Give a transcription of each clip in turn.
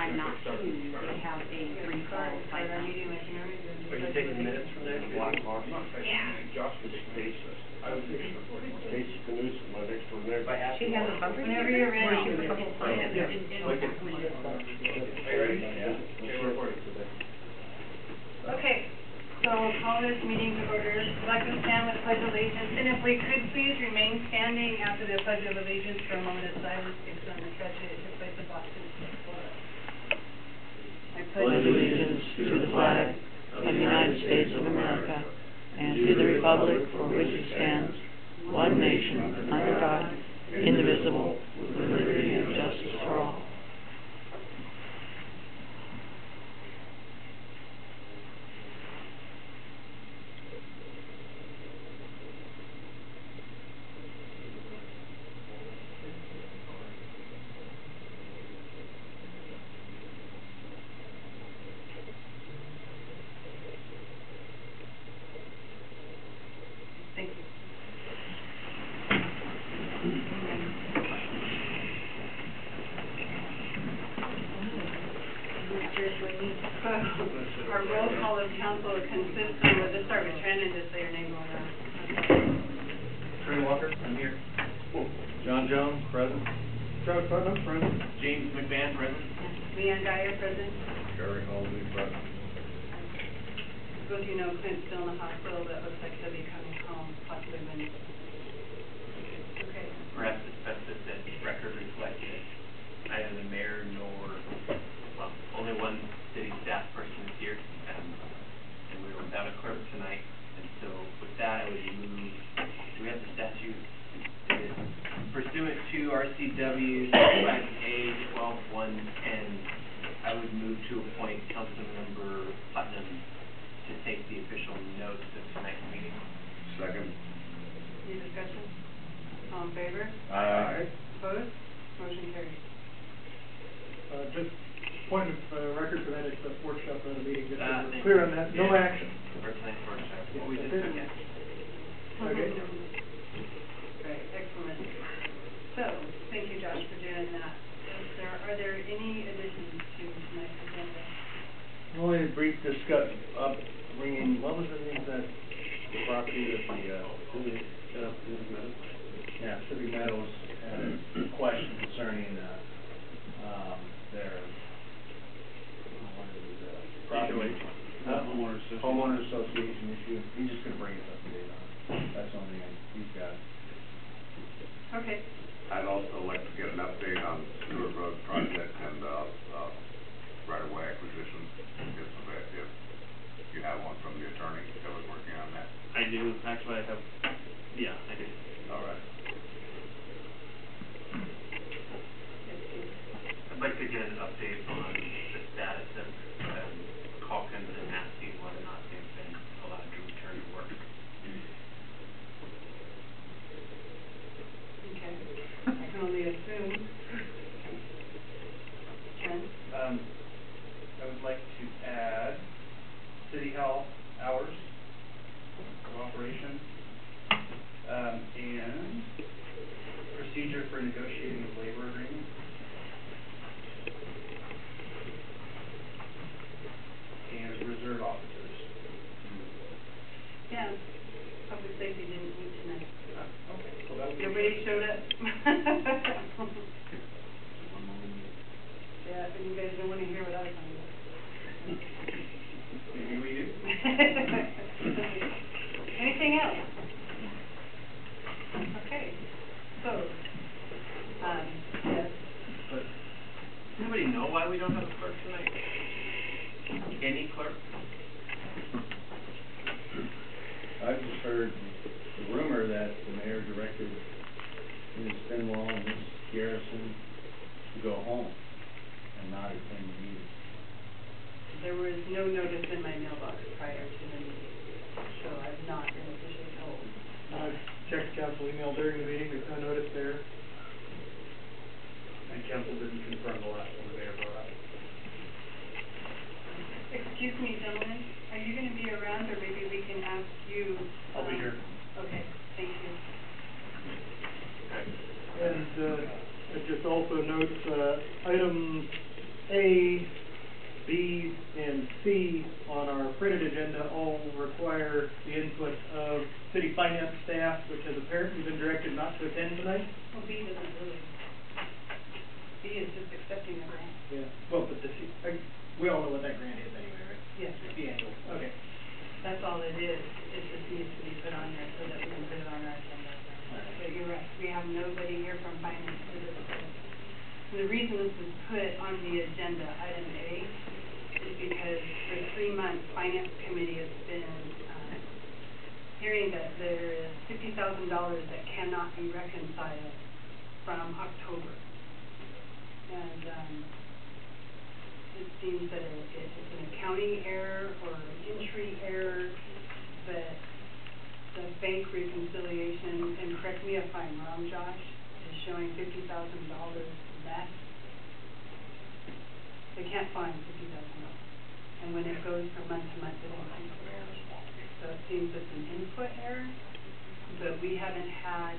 decide not to have a recall by them. Are you taking minutes from there? Black Mark. Yeah. Stacy Canoes, my next door neighbor. She has a bumper. Whenever you're ready. Where she was a couple plans. Yeah. Are you ready? Yeah. We're recording today. Okay, so we'll call this meeting to order. I'd like to stand with Pledge of Allegiance, and if we could please remain standing after the Pledge of Allegiance for a moment of silence based on the tragedy that took place in Boston. I pledge allegiance to the flag of the United States of America and to the republic for which it stands, one nation, under God, indivisible, with liberty and justice for all. Thank you. Our roll call of council consists of, let's start with Trent and just say your name over. Trent Walker, I'm here. John Jones, present. Travis Putnam, present. James Mcmahon, present. Leanne Guier, present. Gary Halsey, present. Both you know Clint's still in the hospital, but it looks like he'll be coming home possibly Wednesday. Okay. Perhaps it's best that the record reflects that neither the mayor nor, well, only one city staff person is here, and we were without a clerk tonight. And so with that, I would move, do we have the statute? Pursuant to RCW 65A 12-110, I would move to appoint Councilmember Putnam to take the official notes of tonight's meeting. Second. Any discussion? All in favor? Aye. Opposed? Motion carries. Just point of record for that, it's a workshop, not a meeting, just so we're Thank clear you. on that, no Yeah. action. For tonight's workshop. Yeah, We just that's took it. it. Okay. Great, excellent. So, thank you, Josh, for doing that. Are there any additions to tonight's agenda? Only a brief discussion, bringing, what was the name of that property that Servie Meadows had a question concerning, their, property. Homeowners Association issue. He's just gonna bring us up to date on it. That's the only thing he's got. Okay. I'd also like to get an update on Steward Road Project and, right-of-way acquisition. If you have one from the attorney that was working on that. I do. Actually, I have, yeah, I do. All right. I'd like to get an update on the status of Calkins and asking whether or not they've been allowed to return to work. Okay. I can only assume. Ken? I would like to add city hall hours of operation, and procedure for negotiating a labor agreement. And reserve officers. Yeah, public safety didn't meet tonight. Okay. Well, that would be Nobody showed up. Yeah, and you guys don't want to hear what I was talking about. Maybe we do. Anything else? Okay, so, yes. But anybody know why we don't have a clerk tonight? Any clerk? I've just heard the rumor that the mayor directed Ms. Finwall and Ms. Garrison to go home and not attend the meeting. There was no notice in my mailbox prior to the meeting, so I've not been officially told. Checked council email during the meeting, there's no notice there. And council didn't confirm the last one the mayor brought up. Excuse me, gentlemen, are you going to be around, or maybe we can ask you? I'll be here. Okay, thank you. And, it just also notes, item A, B, and C on our printed agenda all require the input of city finance staff, which has apparently been directed not to attend tonight. Well, B doesn't really. B is just accepting the grant. Yeah, well, but we all know what that grant is anyway, right? Yes. The annual, okay. That's all it is. It just needs to be put on there so that we can put it on our agenda. But you're right, we have nobody here from finance to discuss. The reason this is put on the agenda, item A, is because for 3 months, Finance Committee has been, hearing that there is $50,000 that cannot be reconciled from October. And, it seems that it's an accounting error or an entry error, but the bank reconciliation, and correct me if I'm wrong, Josh, is showing $50,000 less. They can't find $50,000. And when it goes from month to month, it increases. So it seems it's an input error, but we haven't had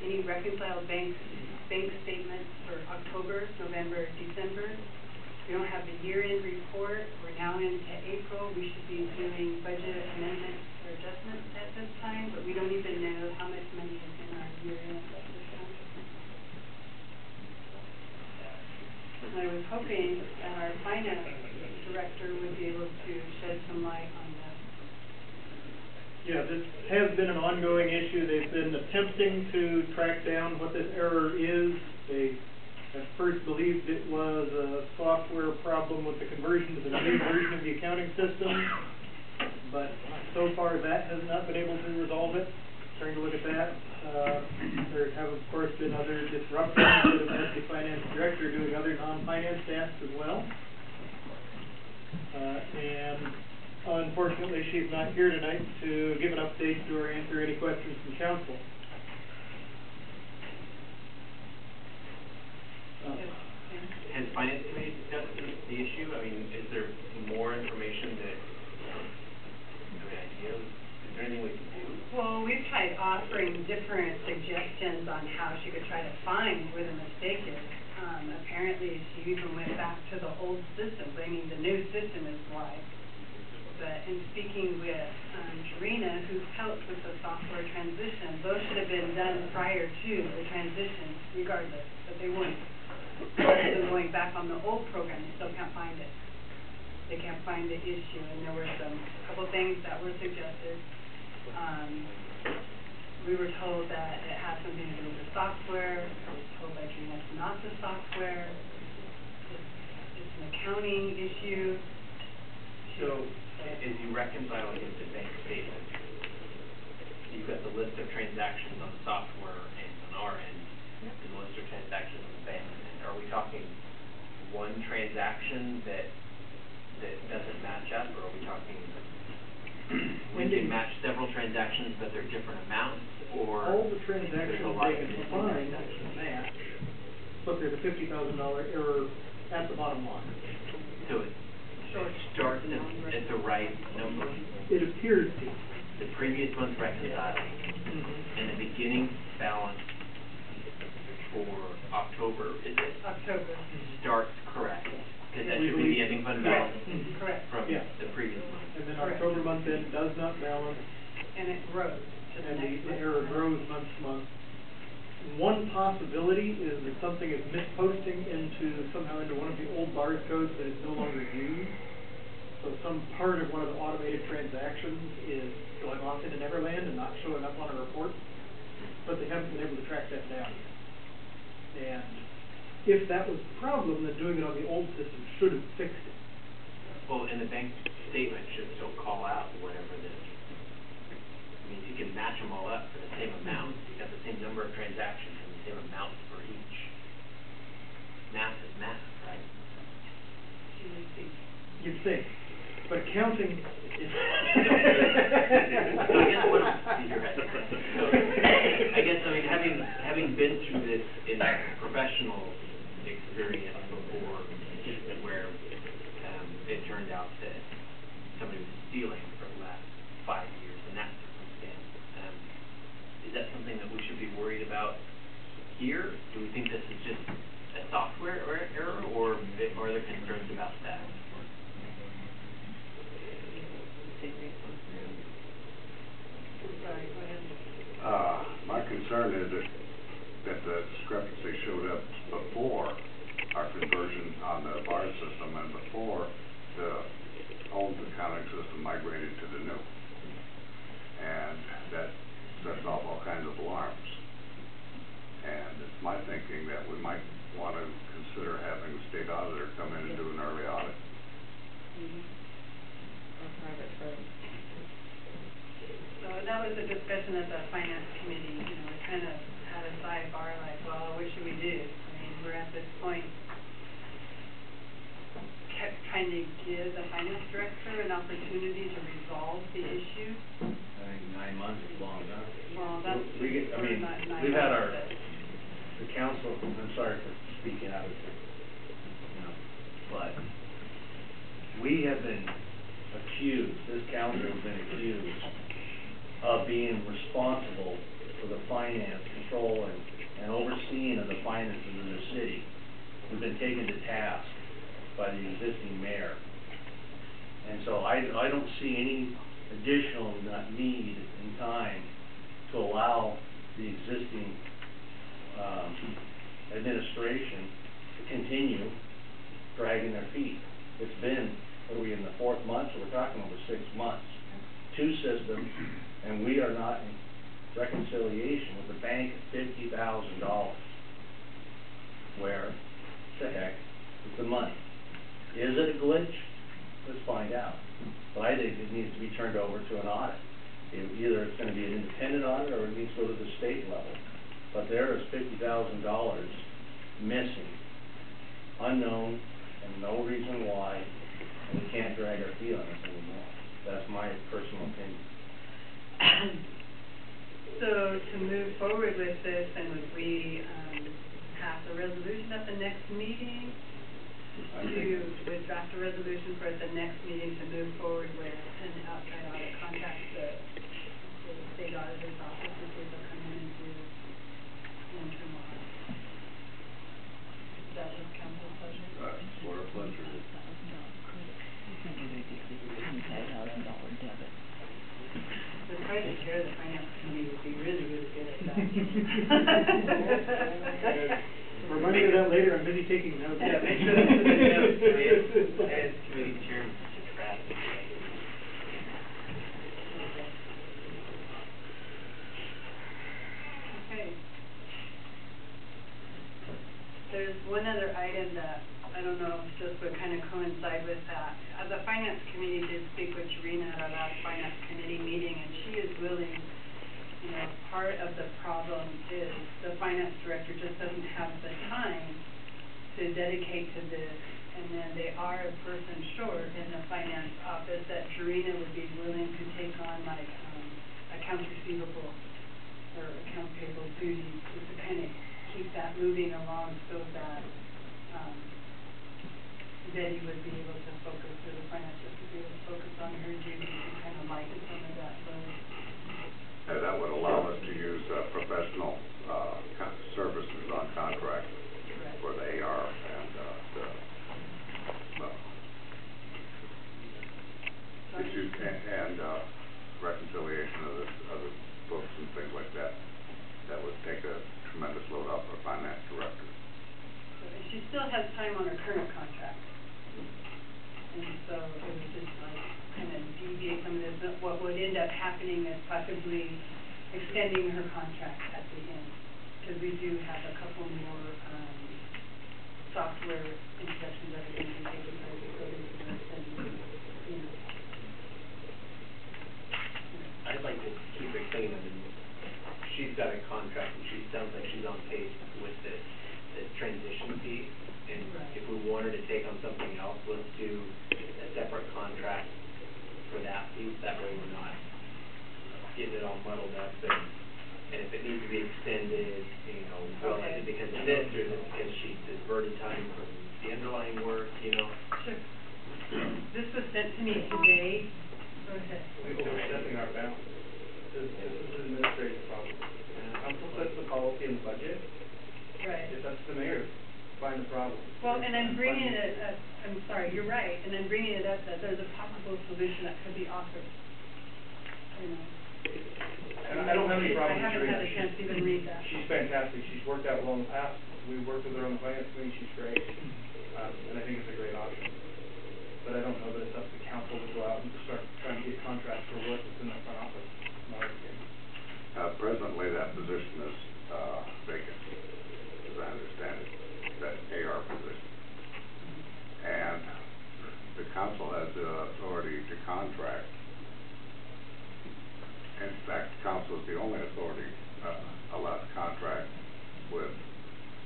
any reconciled bank statements for October, November, December. We don't have the year-end report. We're now into April. We should be doing budget amendments or adjustments at this time, but we don't even know how much money is in our year-end at this time. And I was hoping that our finance director would be able to shed some light on this. Yeah, this has been an ongoing issue. They've been attempting to track down what this error is. They at first believed it was a software problem with the conversion to the new version of the accounting system, but so far that has not been able to resolve it. Trying to look at that. There have, of course, been other disruptions that have had the finance director doing other non-finance tasks as well. And unfortunately, she's not here tonight to give an update or answer any questions from council. Has Finance Committee discussed the issue? I mean, is there more information that, ideas? Is there anything we can do? Well, we've tried offering different suggestions on how she could try to find where the mistake is. Apparently, she even went back to the old system, claiming the new system is why. But in speaking with Jarena, who helped with the software transition, those should have been done prior to the transition regardless, but they weren't. Rather than going back on the old program, they still can't find it. They can't find the issue, and there were a couple things that were suggested. We were told that it has something to do with the software. I was told by Jarena it's not the software. It's an accounting issue. So, as you reconcile against the bank statement, you've got the list of transactions on the software and on our end, and the list of transactions on the bank end. Are we talking one transaction that doesn't match up, or are we talking we can match several transactions but they're different amounts, or all the transactions they can find match, but there's a $50,000 error at the bottom line. So it starts at the right number? It appears to. The previous month's reconciled, and the beginning balance for October, is it? October. Starts correct, because that should be the ending fund balance Correct. from the previous month. And then October month end does not balance. And it grows to the And next the month. error grows month to month. One possibility is that something is misposting somehow into one of the old bars codes that is no longer used. So some part of one of the automated transactions is going off into Neverland and not showing up on a report, but they haven't been able to track that down yet. And if that was the problem, then doing it on the old system should have fixed it. Well, and the bank statement should still call out whatever it is. I mean, you can match them all up for the same amount. You got the same number of transactions and the same amounts for each. Math is math, right? You'd think. But accounting is... So I guess you're right. So, I guess, having been through this in professional experience before, where it turned out that somebody was stealing for the last 5 years in that circumstance, is that something that we should be worried about here? Do we think this is just a software error, other concerns about that? Sorry, go ahead. My concern is that the discrepancy showed up before our conversion on the bar system and before the old accounting system migrated to the new. And that sets off all kinds of alarms. And it's my thinking that we might want to consider having the state auditor come in and do an early audit. Or private friends. So that was a discussion at the finance committee, you know, we kind of had a sidebar like, well, what should we do? I mean, we're at this point, kept trying to give the finance director an opportunity to resolve the issue. I think 9 months is long enough. Well, that's, we're not nine We've had months, the council, I'm sorry for speaking out of turn, you know, but we have been accused, this council has been accused of being responsible for the finance control and overseeing of the finances of the city. We've been taken to task by the existing mayor. And so I don't see any additional need in time to allow the existing administration to continue dragging their feet. It's been, what are we in the 4th month, so we're talking over 6 months. 2 systems, and we are not in reconciliation with the bank at $50,000. Where the heck is the money? Is it a glitch? Let's find out. But I think it needs to be turned over to an audit. Either it's going to be an independent audit or it needs to go to the state level. But there is $50,000 missing, unknown, and no reason why, and we can't drag our feet on this anymore. That's my personal opinion. So to move forward with this, and would we pass a resolution at the next meeting? Would draft a resolution for the next meeting to move forward with an outside audit contract the state auditor's office to see if they'll come in and do an internal audit. That was council's pleasure? That's what our pleasure is. The private chair of the finance committee would be really, really good at that. Remind me of that later, I'm busy taking notes. Yeah, make sure that's in the notes, as committee chairman, such a crap. Okay. There's one other item that, I don't know if this would kind of coincide with that. The finance committee did speak with Jarena at our last finance committee meeting, and she is willing, you know, part of the problem is the finance director just doesn't have the time to dedicate to this, and then they are a person short in the finance office that Jarena would be willing to take on, like, accounts receivable or account payable duties, just to kind of keep that moving along so that, Betty would be able to focus, or the finance director would be able to focus on her duties and kind of lighten some of that load. And that would allow us to use professional services on contract for the AR and the issues and reconciliation of the books and things like that. That would take a tremendous load off our finance director. So, and she still has time on her current contract. And so it would just like kind of deviate some of this. But what would end up happening is possibly extending her contract at the end. Because we do have a couple more software inspections that are going to be taking place. So this is extending, you know. I'd like to keep it clean. I mean, she's got a contract, and she sounds like she's on pace with the transition fee. And if we wanted to take on something else, let's do a separate contract for that piece. That way we're not getting it all muddled up. And if it needs to be extended, you know, well, is it because of this, or is it because she's diverted time from the underlying work, you know? Sure. This was sent to me today. Go ahead. We overstepping our bounds. This is an administrative problem. And council sets the policy and budget. Right. It's up to the mayor find the problem. Well, and I'm bringing it up, I'm sorry, you're right, and I'm bringing it up that there's a possible solution that could be offered, you know. And I don't have any problem I with haven't had a Serena. chance to even read that. She's fantastic. She's worked out well in the past. We worked with her on the finance committee. She's great. And I think it's a great option. But I don't know that it's up to council to go out and start trying to get contracts for work within the front office. Not again. Presently, that position is, vacant, as I understand it, that AR position. And the council has the authority to contract. In fact, the council is the only authority, allowed to contract with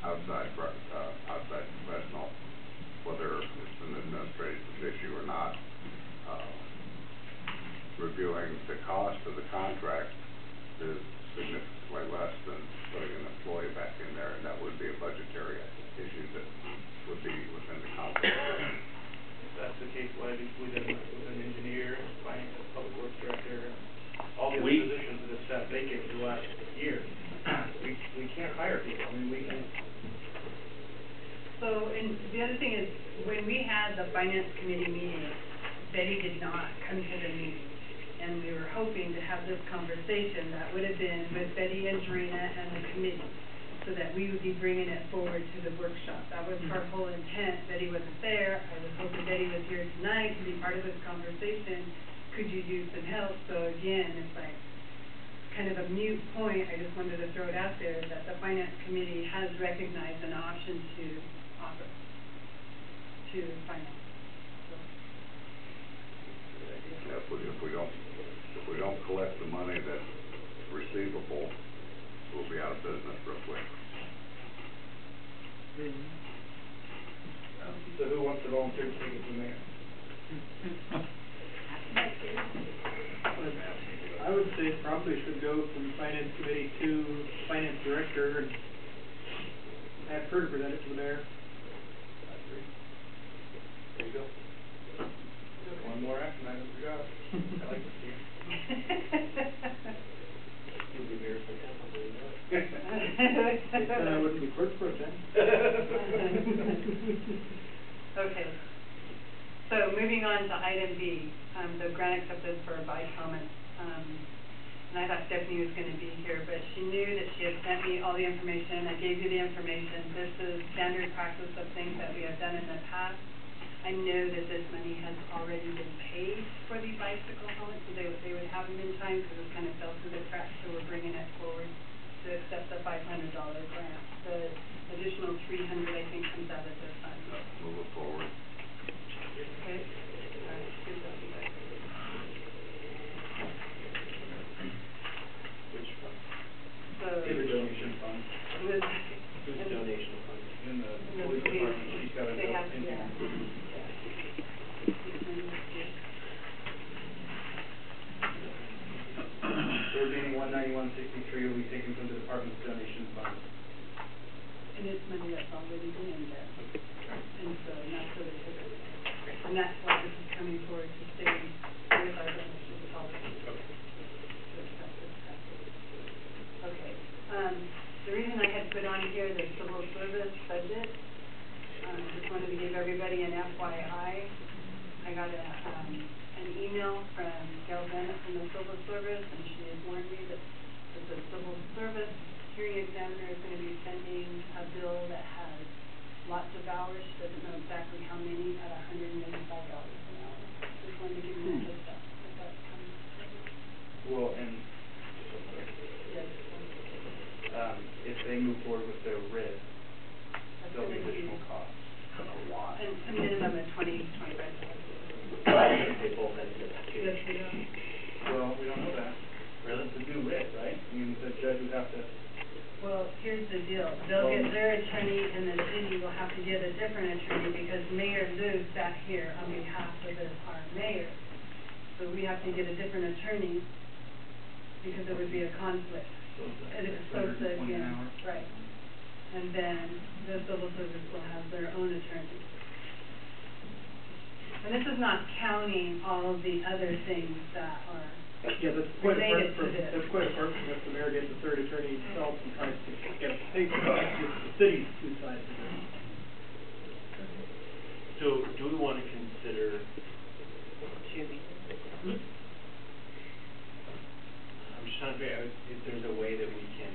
outside professional, whether it's an administrative issue or not. Reviewing the cost of the contract is significantly less than putting an employee back in there, and that would be a budgetary issue that would be within the council. If that's the case, why did we didn't with an engineer, finance, public works director, all the other positions that have sat vacant for the last year? We can't hire people. I mean, we can. So, and the other thing is, when we had the finance committee meeting, Betty did not come to the meeting. And we were hoping to have this conversation that would have been with Betty and Serena and the committee, so that we would be bringing it forward to the workshop. That was our whole intent. Betty wasn't there. I was hoping Betty was here tonight to be part of this conversation. Could you use some help? So again, it's like kind of a mute point. I just wanted to throw it out there that the finance committee has recognized an option to offer to finance. So. If we don't collect the money that's receivable, we'll be out of business real quick. So who wants to volunteer to take it to the mayor? I would say it probably should go from finance committee to finance director, and have her to present it to the mayor. I agree. There you go. One more action item we got. I like this here. You'll be mayor for council, you know it. Then I wouldn't be clerk pro tem. Okay. So moving on to item B, the grant acceptance for By Common. And I thought Stephanie was going to be here, but she knew that she had sent me all the information. I gave you the information. This is standard practice of things that we have done in the past. I know that this money has already been paid for the bicycle helmets, so they would have them in time because it kind of fell through the cracks, so we're bringing it forward to accept the $500 grant. The additional $300, I think, comes out of the fund. Move it forward. Okay. All right, good job, you guys. Which fund? So. The donation fund. Whose donation fund? In the police department, she's got a They have, note in here. The remaining $191.63 will be taken from the department's donation fund. And it's money that's already been in there. And so, that's where they took it. And that's why this is coming forward to stay with our donation policy. To accept this grant. Okay. The reason I had put on here the civil service budget, just wanted to give everybody an FYI. I got an email from Gail Bennett from the civil service, and she had warned me that the civil service hearing examiner is going to be sending a bill that has lots of hours. She doesn't know exactly how many, at $185 an hour. Just wanted to give you a heads up that that's coming. Well, and just real quick, Yes. if they move forward with their RID, there'll be additional costs. And a minimum of $25. They both have to pay. Yes, we are. Well, we don't know that. Really? To do RID, right? I mean, the judge would have to. Well, here's the deal. They'll get their attorney, and the city will have to get a different attorney, because Mayor Lou sat here on behalf of our mayor. So we have to get a different attorney, because there would be a conflict. And it's supposed to, $120 an hour. right. And then the civil service will have their own attorney. And this is not counting all of the other things that are Yeah, that's quite related apart to from, this. that's quite apart from if the mayor gets a third attorney himself and tries to get paid for it. That's just the city's two sides of it. So, do we want to consider, I'm just trying to figure out if there's a way that we can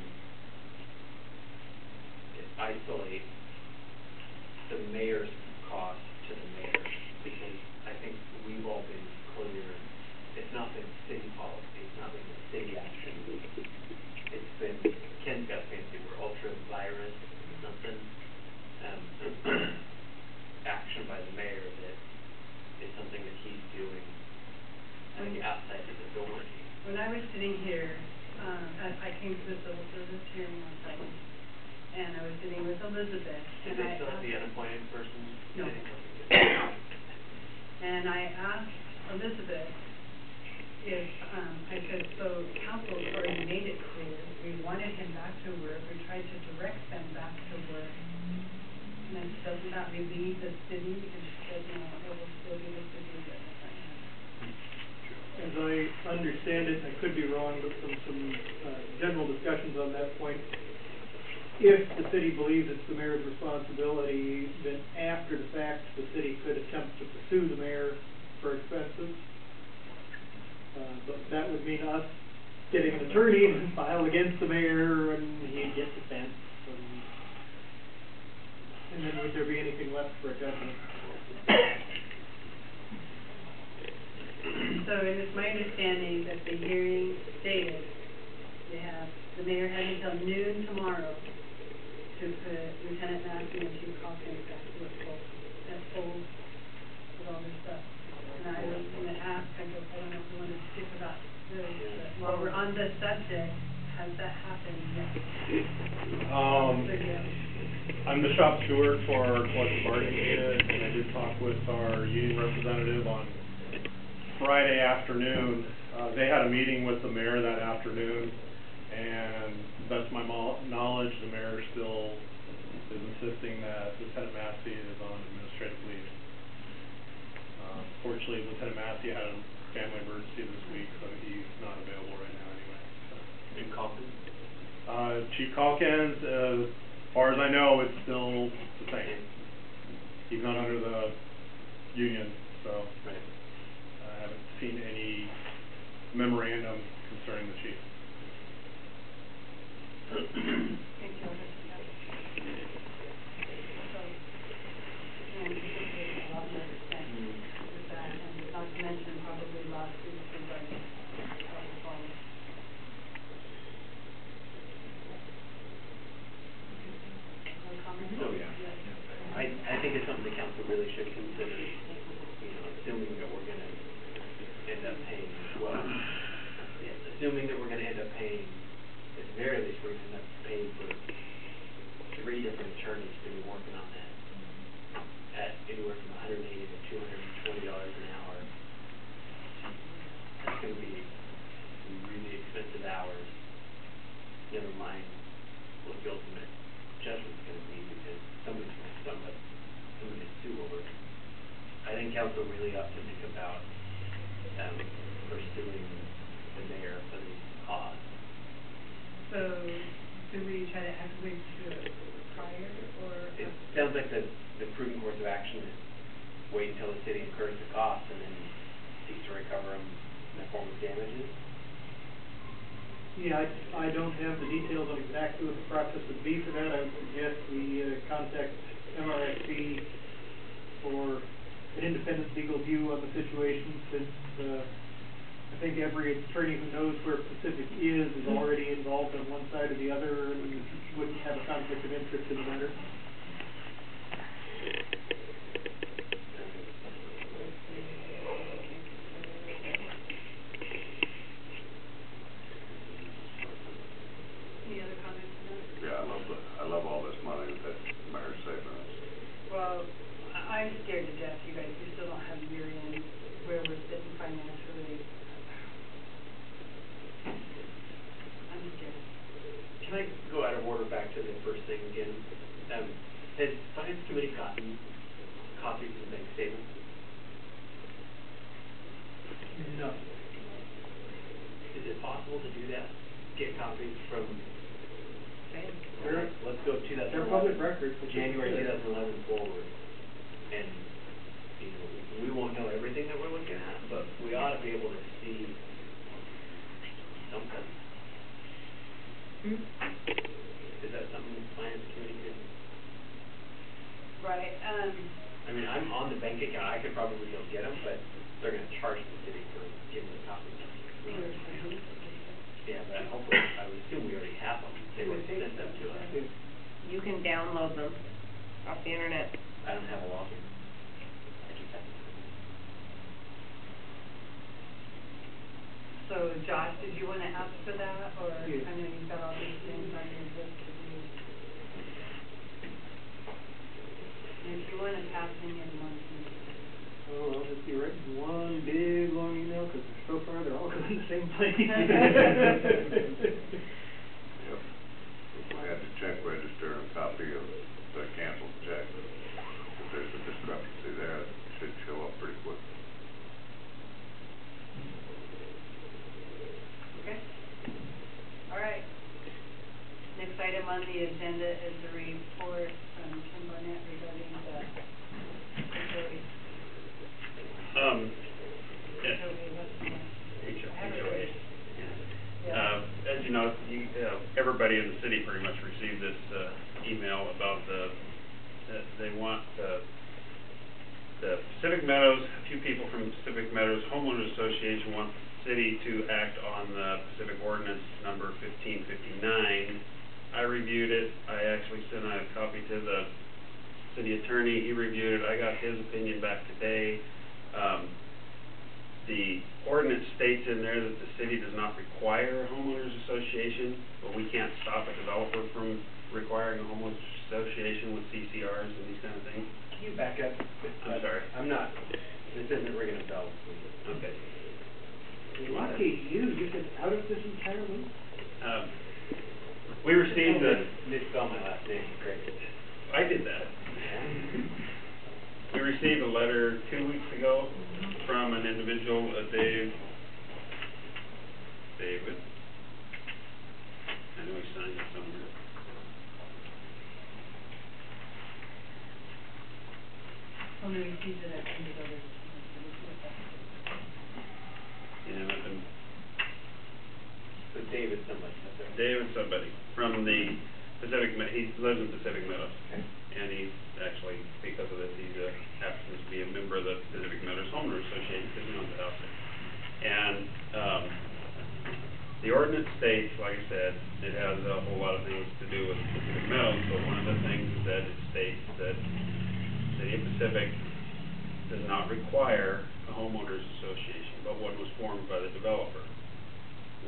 isolate the mayor's cost to the mayor, because I think we've all been clear, it's not been city policy, it's not been city action. It's been, Ken's got fancy, we're ultra-virus something, action by the mayor that is something that he's doing, I think, outside his authority. When I was sitting here, I came to the civil service hearing on Friday, and I was sitting with Elizabeth. Did they still have the unappointed person? No. And I asked Elizabeth if, I said, so council already made it clear, we wanted him back to work, we tried to direct them back to work. And I said, doesn't that relieve the city? And she said, no, it will still be the city that is right now. As I understand it, I could be wrong, but from some general discussions on that point, if the city believes it's the mayor's responsibility, then after the fact, the city could attempt to pursue the mayor for expenses. But that would mean us getting an attorney and file against the mayor, and he'd get defense. And then would there be anything left for a judgment? So it is my understanding that the hearing stated the mayor had until noon tomorrow to put Lieutenant Massey and Chief Calkins back to work full with all their stuff. And I was going to ask, I don't know if we want to stick about this, but while we're on this subject, has that happened yet? I'm the shop steward for our collective bargaining unit, and I did talk with our union representative on Friday afternoon. They had a meeting with the mayor that afternoon, and to the best of my knowledge, the mayor still is insisting that Lieutenant Massey is on administrative leave. Fortunately, Lieutenant Massey had a family emergency this week, so he's not available right now anyway. So. And Calkins? Chief Calkins, as far as I know, it's still the same. He's not under the union, so right. I haven't seen any memorandum concerning the chief. Thank you. With that, and not to mention probably last week's regarding follow. So, I think it's something the council really should consider, assuming that we're gonna end up paying, assuming that we're gonna end up paying, at the very least, we're gonna end up paying for 3 different attorneys to be working on that at anywhere from $180 to $220 an hour. That's gonna be some really expensive hours, never mind what the ultimate judgment's gonna be, because somebody's gonna sue over it. I think council really ought to think about pursuing the mayor for these costs. So, do we try to actively do it prior, or? It sounds like the prudent course of action is wait until the city incurs the cost and then seek to recover them in the form of damages. Yeah, I don't have the details on exactly what the process would be for that. I would suggest we contact MRSC for an independent legal view on the situation, since I think every attorney who knows where Pacific is already involved on one side or the other and wouldn't have a conflict of interest in the matter. Any other comments on that? Yeah, I love all this money that the mayor's saving us. Well, I'm scared to death, you guys. We still don't have year end where we're sitting financially. I'm scared. Can I go out of order back to the first thing again? Has Finance Committee gotten copies of the bank statements? No. Is it possible to do that? Get copies from, They're let's go 2011. public records. January 2011 forward, and right, I mean, I'm on the bank account, I could probably go get them, but they're gonna charge the city for giving the copies. Yeah, but hopefully, I would assume we already have them, they would send them to us. You can download them off the internet. I don't have a login. I just have to. so Josh, did you wanna ask for that, or, I know you've got all these things on your list to do. And if you wanna pass any of them on to me. Oh, I'll just be writing one big long email, because so far they're all going to the same place. Yep. We had the check register and a copy of the canceled check. If there's a discrepancy there, it should show up pretty quick. Okay. All right. Next item on the agenda is a report from Kim Barnett regarding the HOA. HOA. As you know, everybody in the city pretty much received this email about that they want the Pacific Meadows, a few people from Pacific Meadows Homeowners Association want the city to act on the Pacific Ordinance number 1559. I reviewed it. I actually sent a copy to the city attorney. He reviewed it. I got his opinion back today. The ordinance states in there that the city does not require a homeowners association, but we can't stop a developer from requiring a homeowners association with CCRs and these kind of things. Can you back up? I'm sorry. I'm not, this isn't ringing a bell with me. Okay. Lucky you get out of this entire loop. We received the, Misspell my last name, great. I did that. We received a letter 2 weeks ago from an individual, David. I know he signed it somewhere. Only received it at the other. So David somebody, that's it. David somebody, from the Pacific, he lives in Pacific Meadows. Okay. And he's actually, because of this, he happens to be a member of the Pacific Meadows Homeowners Association, because he owns a house there. And, the ordinance states, like I said, it has a whole lot of things to do with Pacific Meadows, but one of the things is that it states that the City of Pacific does not require a homeowners association, but one was formed by the developer,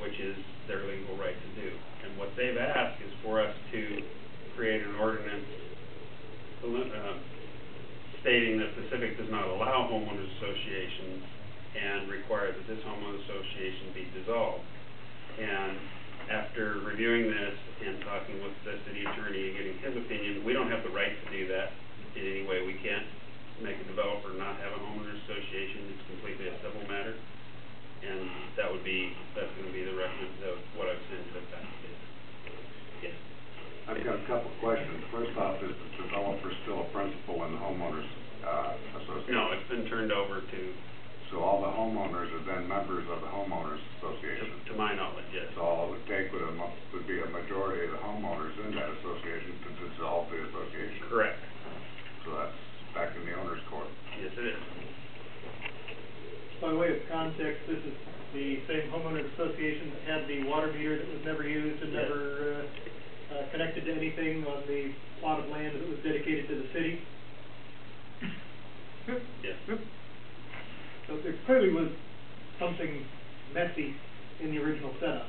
which is their legal right to do. And what they've asked is for us to create an ordinance stating that Pacific does not allow homeowners associations and require that this homeowners association be dissolved. And after reviewing this and talking with the city attorney and getting his opinion, we don't have the right to do that in any way. We can't make a developer not have a homeowners association. It's completely a civil matter. And that's going to be the recommend of what I've sent to Pat. Yes. I've got a couple of questions. First off, is the developer still a principal in the homeowners association? No, it's been turned over to. So all the homeowners are then members of the homeowners association? To my knowledge, yes. So all it would take would be a majority of the homeowners in that association to dissolve the association? Correct. So that's back in the owner's court? Yes, it is. By way of context, this is the same homeowners association that had the water meter that was never used and Yes. never connected to anything on the plot of land that was dedicated to the city. Yes. So there clearly was something messy in the original setup,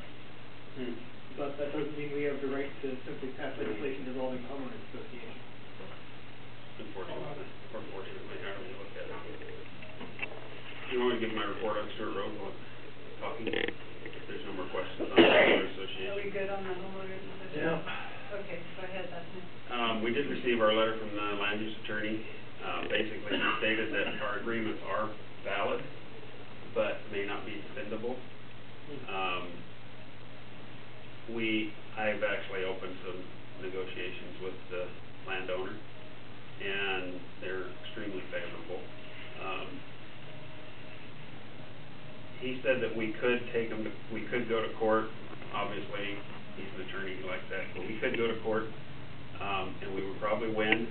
but that doesn't mean we have the right to simply pass legislation dissolving the homeowners association. Unfortunately, however you look at it. Do you want me to give my report on Stewart Road while talking? There's no more questions on the homeowners association. Are we good on the homeowners association? Yeah. Okay, go ahead, that's me. We did receive our letter from the land use attorney. Basically, he stated that our agreements are valid, but may not be defendable. I've actually opened some negotiations with the landowner, and they're extremely favorable. He said that we could go to court. Obviously, he's an attorney, he likes that, but we could go to court, and we would probably win.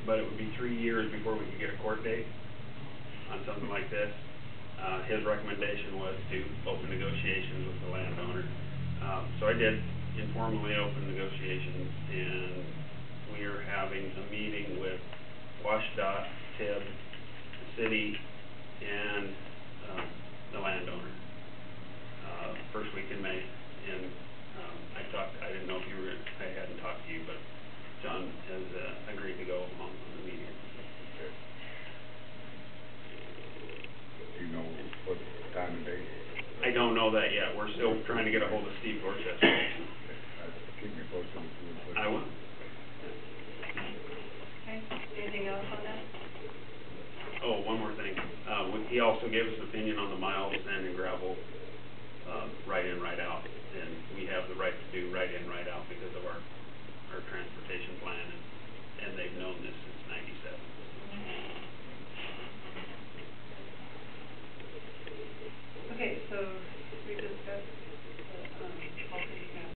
but it would be 3 years before we could get a court date on something like this. His recommendation was to open negotiations with the landowner. So I did informally open negotiations, and we are having a meeting with WashDOT, TIB, the city, and the landowner, first week in May. And I didn't know if I hadn't talked to you, but John has agreed to go along on the meeting. Do you know what time and date? I don't know that yet. We're still trying to get a hold of Steve Dorchester. Keep me posted. I will. Okay, anything else on that? Oh, one more thing. He also gave us an opinion on the miles, sand and gravel